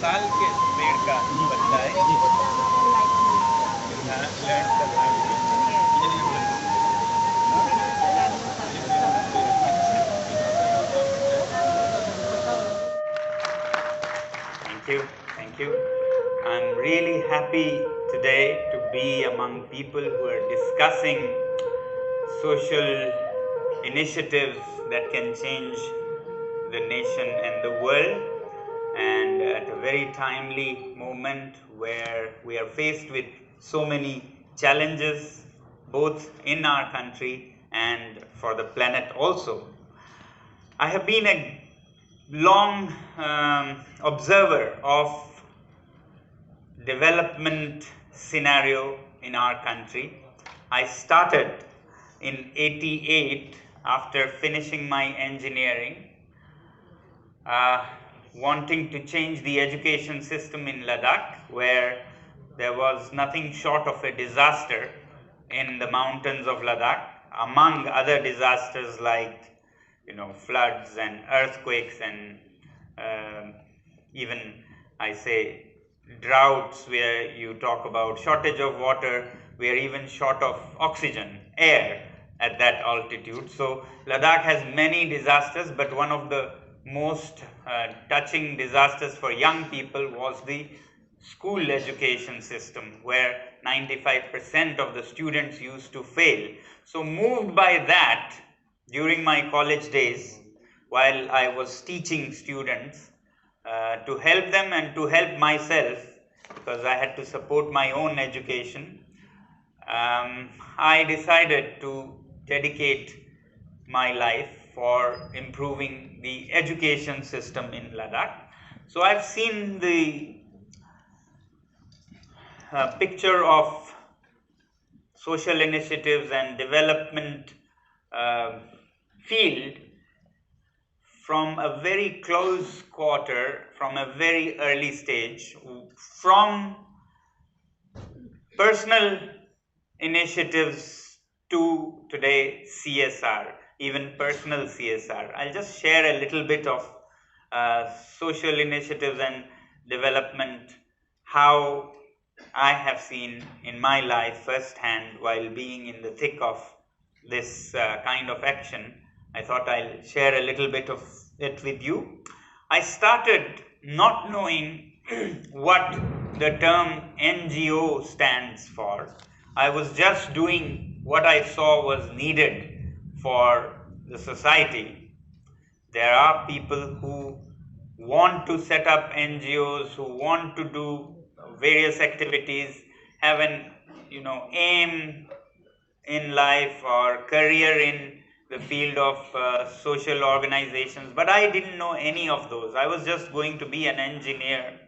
साल के पेड़ का बनता है। learn the language. Thank you, thank you. I'm really happy today to be among people who are discussing social initiatives that can change the nation and the world, and at a very timely moment where we are faced with so many challenges both in our country and for the planet also. I have been a long observer of development scenario in our country. I started in 88 after finishing my engineering, wanting to change the education system in Ladakh, where there was nothing short of a disaster in the mountains of Ladakh, among other disasters like floods and earthquakes and even I say droughts, where you talk about shortage of water. We are even short of oxygen, air at that altitude. So Ladakh has many disasters, but one of the most touching disasters for young people was the school education system, where 95% of the students used to fail. So moved by that, during my college days, while I was teaching students, to help them and to help myself, because I had to support my own education, I decided to dedicate my life for improving the education system in Ladakh. So I've seen the picture of social initiatives and development field from a very close quarter, from a very early stage, from personal initiatives to today CSR, even personal CSR. I'll just share a little bit of social initiatives and development, how I have seen in my life firsthand while being in the thick of this kind of action. I thought I'll share a little bit of it with you. I started not knowing what the term NGO stands for. I was just doing what I saw was needed for the society. There are people who want to set up NGOs, who want to do various activities, have an aim in life or career in the field of social organizations, but I didn't know any of those. I was just going to be an engineer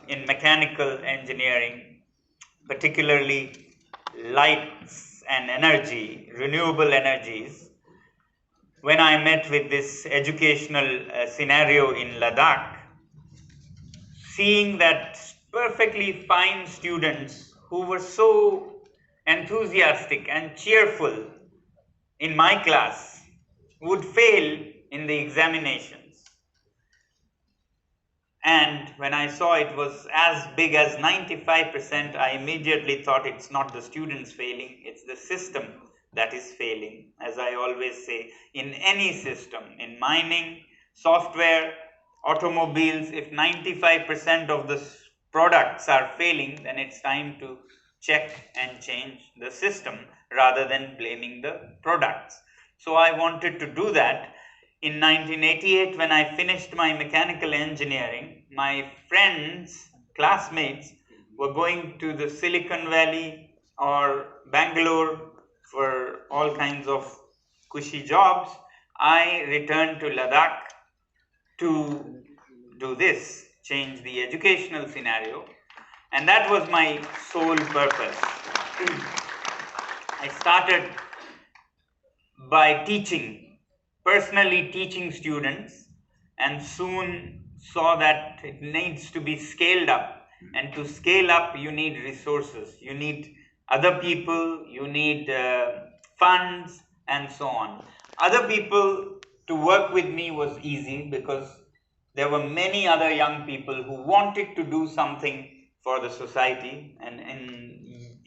in mechanical engineering, particularly lights and energy, renewable energies. When I met with this educational scenario in Ladakh, seeing that perfectly fine students who were so enthusiastic and cheerful in my class would fail in the examinations. And when I saw it was as big as 95%, I immediately thought it's not the students failing, it's the system that is failing. As I always say, in any system, in mining, software, automobiles, if 95% of the products are failing, then it's time to check and change the system rather than blaming the products. So I wanted to do that. In 1988, when I finished my mechanical engineering, my friends, classmates, were going to the Silicon Valley or Bangalore for all kinds of cushy jobs. I returned to Ladakh to do this, change the educational scenario, and that was my sole purpose. I started by personally teaching students, and soon saw that it needs to be scaled up. And to scale up, you need resources, you need other people, you need funds, and so on. Other people to work with me was easy because there were many other young people who wanted to do something for the society, and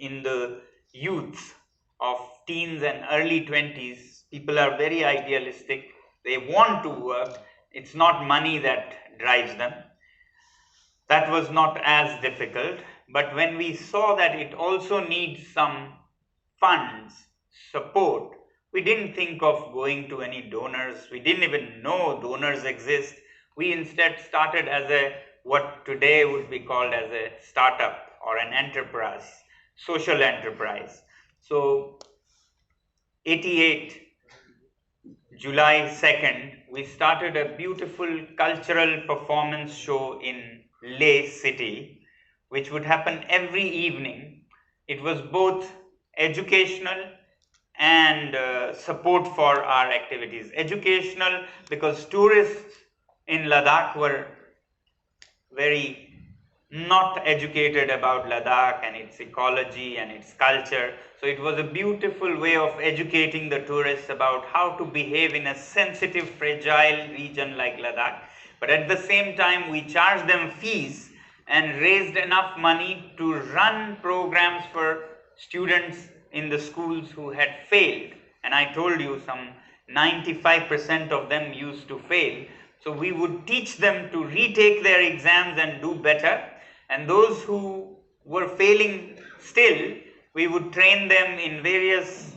in the youth of teens and early 20s, people are very idealistic. They want to work. It's not money that drives them. That was not as difficult, but when we saw that it also needs some funds, support, we didn't think of going to any donors. We didn't even know donors exist. We instead started as a what today would be called as a startup or an enterprise, social enterprise. So 88 July 2nd, we started a beautiful cultural performance show in Leh city, which would happen every evening. It was both educational and support for our activities. Educational because tourists in Ladakh were very not educated about Ladakh and its ecology and its culture. So it was a beautiful way of educating the tourists about how to behave in a sensitive, fragile region like Ladakh. But at the same time, we charged them fees and raised enough money to run programs for students in the schools who had failed. And I told you some 95% of them used to fail. So we would teach them to retake their exams and do better. And those who were failing still, we would train them in various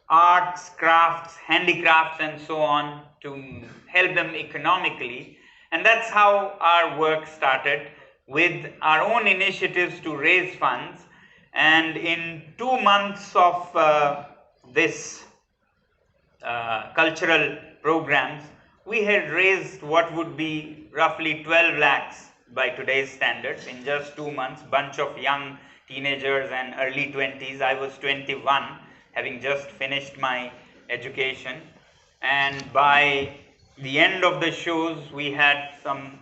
arts, crafts, handicrafts, and so on to help them economically. And that's how our work started, with our own initiatives to raise funds. And in 2 months of this cultural programs, we had raised what would be roughly 12 lakhs by today's standards in just 2 months. Bunch of young teenagers and early 20s. I was 21, having just finished my education. And by the end of the shows, we had some